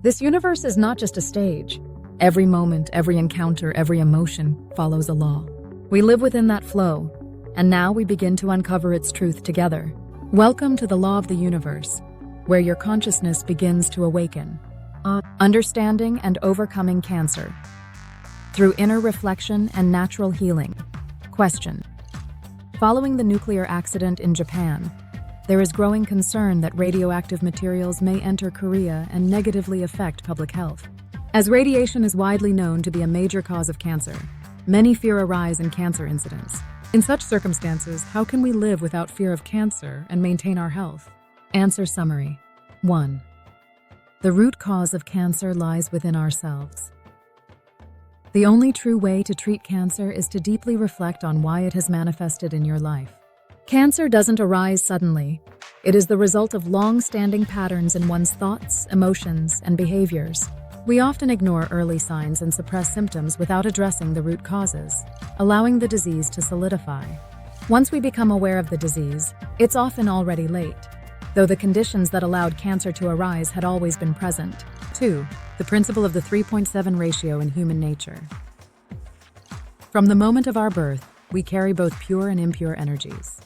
This universe is not just a stage. Every moment, every encounter, every emotion follows a law. We live within that flow, and now we begin to uncover its truth together. Welcome to the law of the universe, where your consciousness begins to awaken. Understanding and overcoming cancer through inner reflection and natural healing. Question: following the nuclear accident in Japan, there is growing concern that radioactive materials may enter Korea and negatively affect public health. As radiation is widely known to be a major cause of cancer, many fear a rise in cancer incidents. In such circumstances, how can we live without fear of cancer and maintain our health? Answer summary. 1. The root cause of cancer lies within ourselves. The only true way to treat cancer is to deeply reflect on why it has manifested in your life. Cancer doesn't arise suddenly. It is the result of long-standing patterns in one's thoughts, emotions, and behaviors. We often ignore early signs and suppress symptoms without addressing the root causes, allowing the disease to solidify. Once we become aware of the disease, it's often already late, though the conditions that allowed cancer to arise had always been present. 2. The principle of the 3.7 ratio in human nature. From the moment of our birth, we carry both pure and impure energies.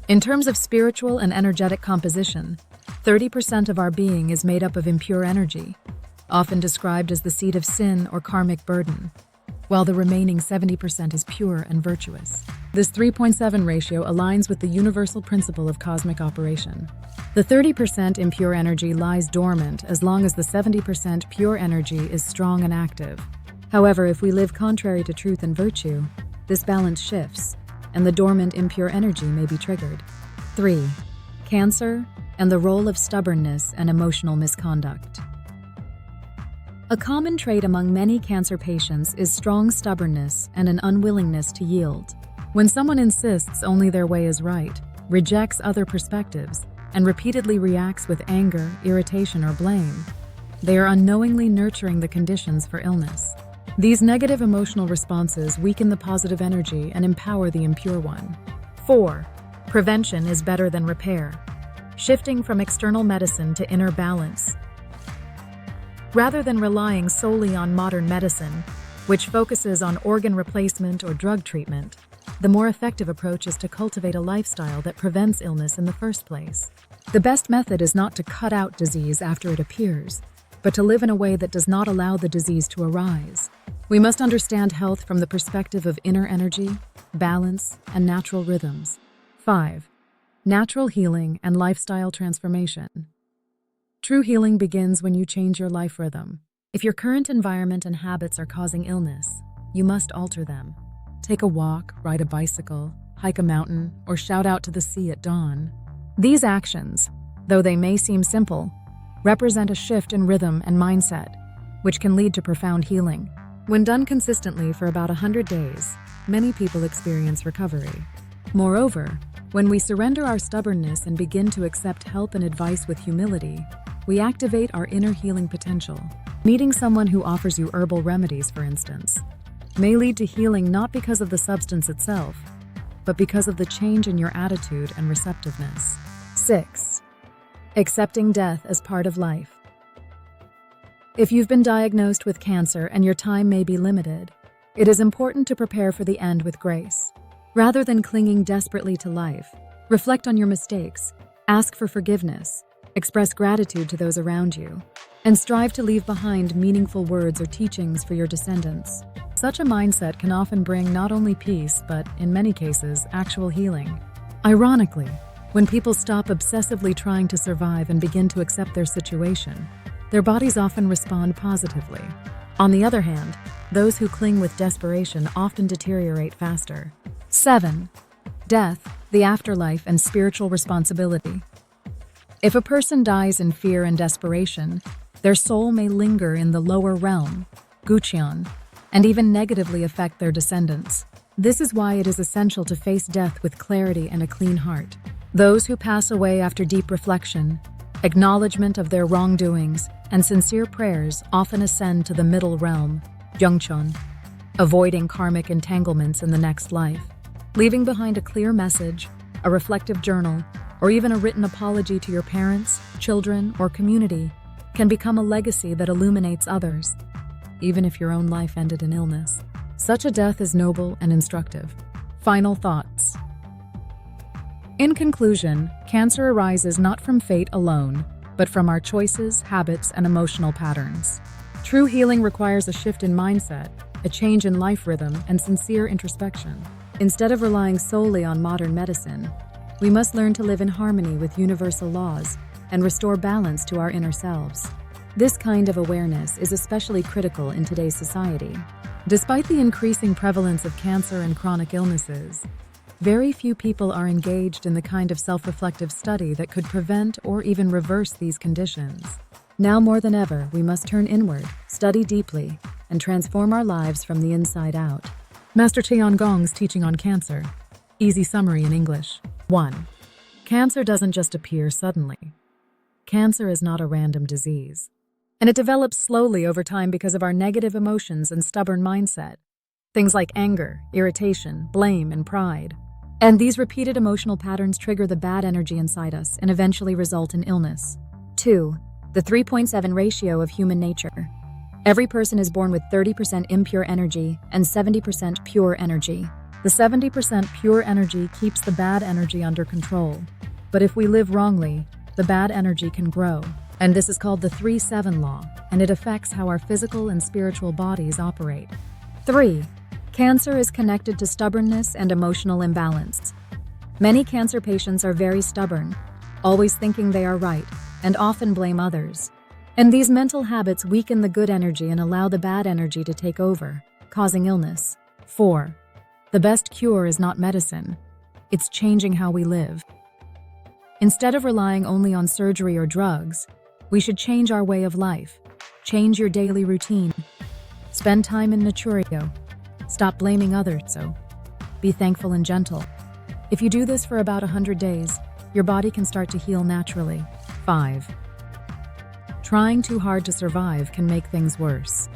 In terms of spiritual and energetic composition, 30% of our being is made up of impure energy, often described as the seed of sin or karmic burden, while the remaining 70% is pure and virtuous. This 3.7 ratio aligns with the universal principle of cosmic operation. The 30% impure energy lies dormant as long as the 70% pure energy is strong and active. However, if we live contrary to truth and virtue, this balance shifts, and the dormant impure energy may be triggered. 3. Cancer and the role of stubbornness and emotional misconduct. A common trait among many cancer patients is strong stubbornness and an unwillingness to yield. When someone insists only their way is right, rejects other perspectives, and repeatedly reacts with anger, irritation, or blame, they are unknowingly nurturing the conditions for illness. These negative emotional responses weaken the positive energy and empower the impure one. 4. Prevention is better than repair. Shifting from external medicine to inner balance. Rather than relying solely on modern medicine, which focuses on organ replacement or drug treatment, the more effective approach is to cultivate a lifestyle that prevents illness in the first place. The best method is not to cut out disease after it appears, but to live in a way that does not allow the disease to arise. We must understand health from the perspective of inner energy, balance, and natural rhythms. 5. Natural healing and lifestyle transformation. True healing begins when you change your life rhythm. If your current environment and habits are causing illness, you must alter them. Take a walk, ride a bicycle, hike a mountain, or shout out to the sea at dawn. These actions, though they may seem simple, represent a shift in rhythm and mindset, which can lead to profound healing. When done consistently for about 100 days, many people experience recovery. Moreover, when we surrender our stubbornness and begin to accept help and advice with humility, we activate our inner healing potential. Meeting someone who offers you herbal remedies, for instance, may lead to healing not because of the substance itself, but because of the change in your attitude and receptiveness. 6. Accepting death as part of life. If you've been diagnosed with cancer and your time may be limited, it is important to prepare for the end with grace. Rather than clinging desperately to life, reflect on your mistakes, ask for forgiveness, express gratitude to those around you, and strive to leave behind meaningful words or teachings for your descendants. Such a mindset can often bring not only peace, but, in many cases, actual healing. Ironically, when people stop obsessively trying to survive and begin to accept their situation, their bodies often respond positively. On the other hand, those who cling with desperation often deteriorate faster. 7. Death, the afterlife, and spiritual responsibility. If a person dies in fear and desperation, their soul may linger in the lower realm, CHEON, and even negatively affect their descendants. This is why it is essential to face death with clarity and a clean heart. Those who pass away after deep reflection, acknowledgement of their wrongdoings, and sincere prayers often ascend to the middle realm, CHEON, avoiding karmic entanglements in the next life. Leaving behind a clear message, a reflective journal, or even a written apology to your parents, children, or community can become a legacy that illuminates others, even if your own life ended in illness. Such a death is noble and instructive. Final thoughts. In conclusion, cancer arises not from fate alone, but from our choices, habits, and emotional patterns. True healing requires a shift in mindset, a change in life rhythm, and sincere introspection. Instead of relying solely on modern medicine, we must learn to live in harmony with universal laws and restore balance to our inner selves. This kind of awareness is especially critical in today's society. Despite the increasing prevalence of cancer and chronic illnesses, very few people are engaged in the kind of self-reflective study that could prevent or even reverse these conditions. Now more than ever, we must turn inward, study deeply, and transform our lives from the inside out. Master CHEON Gong's teaching on cancer. Easy summary in English. 1. Cancer doesn't just appear suddenly. Cancer is not a random disease, and it develops slowly over time because of our negative emotions and stubborn mindset. Things like anger, irritation, blame, and pride. And these repeated emotional patterns trigger the bad energy inside us and eventually result in illness. 2. The 3.7 ratio of human nature. Every person is born with 30% impure energy and 70% pure energy. The 70% pure energy keeps the bad energy under control. But if we live wrongly, the bad energy can grow. And this is called the 3-7 law, and it affects how our physical and spiritual bodies operate. 3. Cancer is connected to stubbornness and emotional imbalance. Many cancer patients are very stubborn, always thinking they are right, and often blame others. And these mental habits weaken the good energy and allow the bad energy to take over, causing illness. 4. The best cure is not medicine. It's changing how we live. Instead of relying only on surgery or drugs, we should change our way of life. Change your daily routine. Spend time in naturio. Stop blaming others. Be thankful and gentle. If you do this for about 100 days, your body can start to heal naturally. 5. Trying too hard to survive can make things worse.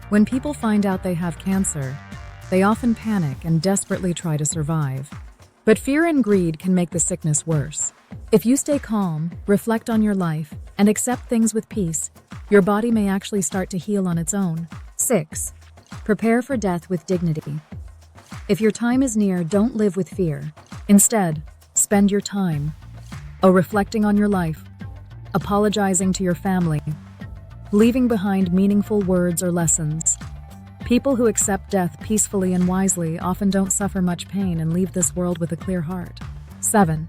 When people find out they have cancer, they often panic and desperately try to survive. But fear and greed can make the sickness worse. If you stay calm, reflect on your life, and accept things with peace, your body may actually start to heal on its own. 6. Prepare for death with dignity. If your time is near, don't live with fear. Instead, spend your time reflecting on your life, apologizing to your family, leaving behind meaningful words or lessons. People who accept death peacefully and wisely often don't suffer much pain and leave this world with a clear heart. 7.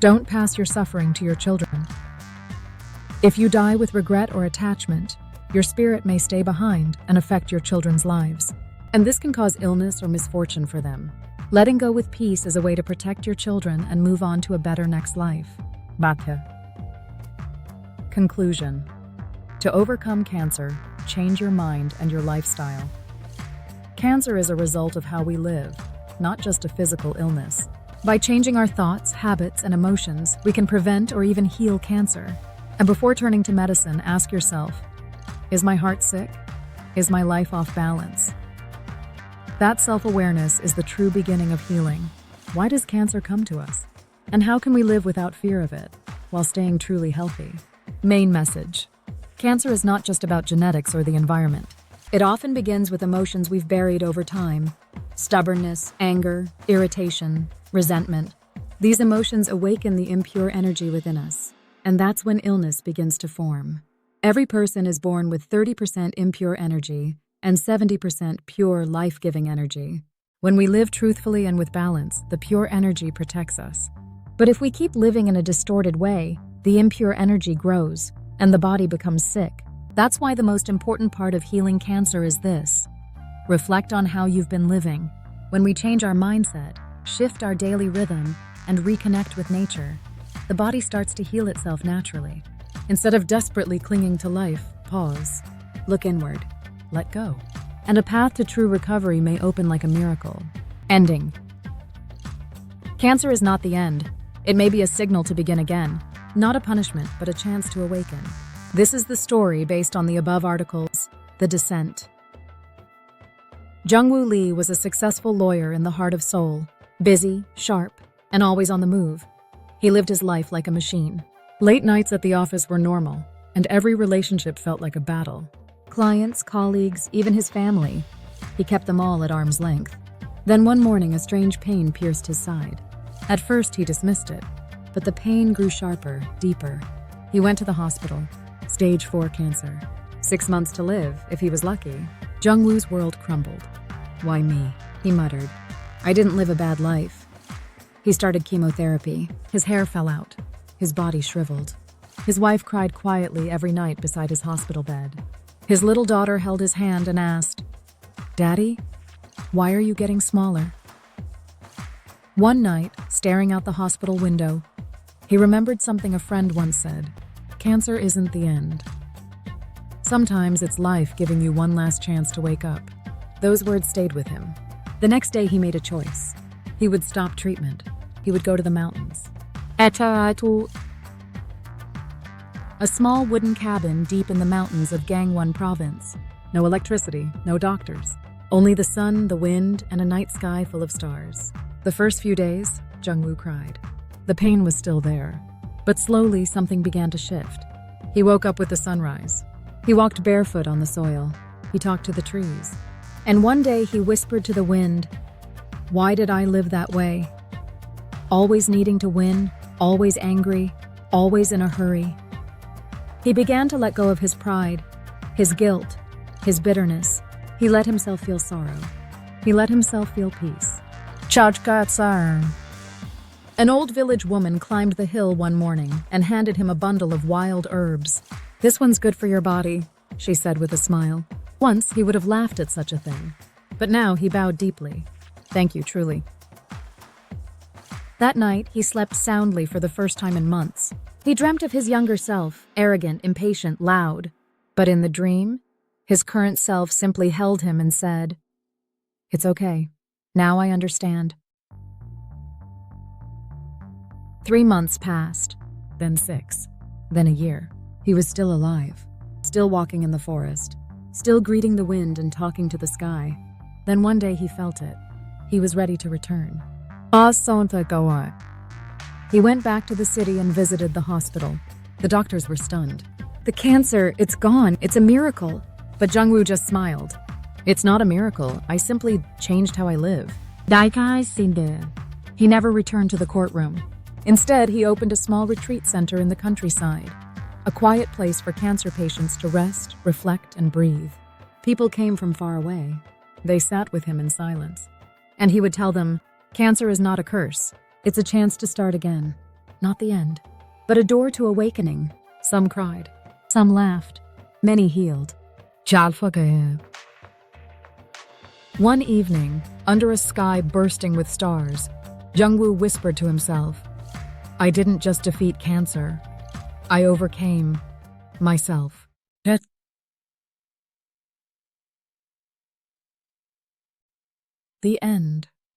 Don't pass your suffering to your children. If you die with regret or attachment, your spirit may stay behind and affect your children's lives. And this can cause illness or misfortune for them. Letting go with peace is a way to protect your children and move on to a better next life. Bhakti. Conclusion. To overcome cancer, change your mind and your lifestyle. Cancer is a result of how we live, not just a physical illness. By changing our thoughts, habits, and emotions, we can prevent or even heal cancer. And before turning to medicine, ask yourself, is my heart sick? Is my life off balance? That self-awareness is the true beginning of healing. Why does cancer come to us? And how can we live without fear of it, while staying truly healthy? Main message. Cancer is not just about genetics or the environment. It often begins with emotions we've buried over time. Stubbornness, anger, irritation, resentment. These emotions awaken the impure energy within us, and that's when illness begins to form. Every person is born with 30% impure energy and 70% pure, life-giving energy. When we live truthfully and with balance, the pure energy protects us. But if we keep living in a distorted way, the impure energy grows, and the body becomes sick. That's why the most important part of healing cancer is this. Reflect on how you've been living. When we change our mindset, shift our daily rhythm, and reconnect with nature, the body starts to heal itself naturally. Instead of desperately clinging to life, pause, look inward, let go. And a path to true recovery may open like a miracle. Ending. Cancer is not the end. It may be a signal to begin again. Not a punishment, but a chance to awaken. This is the story based on the above articles, The Descent. Jungwoo Lee was a successful lawyer in the heart of Seoul, busy, sharp, and always on the move. He lived his life like a machine. Late nights at the office were normal, and every relationship felt like a battle. Clients, colleagues, even his family. He kept them all at arm's length. Then one morning, a strange pain pierced his side. At first, he dismissed it, but the pain grew sharper, deeper. He went to the hospital. Stage 4 cancer. 6 months to live, if he was lucky. Jung-woo's world crumbled. "Why me?" he muttered. "I didn't live a bad life." He started chemotherapy. His hair fell out. His body shriveled. His wife cried quietly every night beside his hospital bed. His little daughter held his hand and asked, "Daddy, why are you getting smaller?" One night, staring out the hospital window, he remembered something a friend once said: "Cancer isn't the end. Sometimes it's life giving you one last chance to wake up." Those words stayed with him. The next day, he made a choice. He would stop treatment. He would go to the mountains. A small wooden cabin deep in the mountains of Gangwon province. No electricity, no doctors. Only the sun, the wind, and a night sky full of stars. The first few days, Jung-woo cried. The pain was still there. But slowly, something began to shift. He woke up with the sunrise. He walked barefoot on the soil. He talked to the trees. And one day, he whispered to the wind, "Why did I live that way? Always needing to win, always angry, always in a hurry." He began to let go of his pride, his guilt, his bitterness. He let himself feel sorrow. He let himself feel peace. An old village woman climbed the hill one morning and handed him a bundle of wild herbs. "This one's good for your body," she said with a smile. Once he would have laughed at such a thing, but now he bowed deeply. "Thank you, truly." That night, he slept soundly for the first time in months. He dreamt of his younger self, arrogant, impatient, loud. But in the dream, his current self simply held him and said, "It's okay. Now I understand." 3 months passed, then 6, then a year. He was still alive, still walking in the forest, still greeting the wind and talking to the sky. Then one day he felt it. He was ready to return. He went back to the city and visited the hospital. The doctors were stunned. "The cancer, it's gone. It's a miracle." But Jung-woo just smiled. "It's not a miracle. I simply changed how I live." He never returned to the courtroom. Instead, he opened a small retreat center in the countryside, a quiet place for cancer patients to rest, reflect, and breathe. People came from far away. They sat with him in silence. And he would tell them, "Cancer is not a curse. It's a chance to start again. Not the end, but a door to awakening." Some cried. Some laughed. Many healed. One evening, under a sky bursting with stars, Jung-woo whispered to himself, "I didn't just defeat cancer. I overcame myself." The end.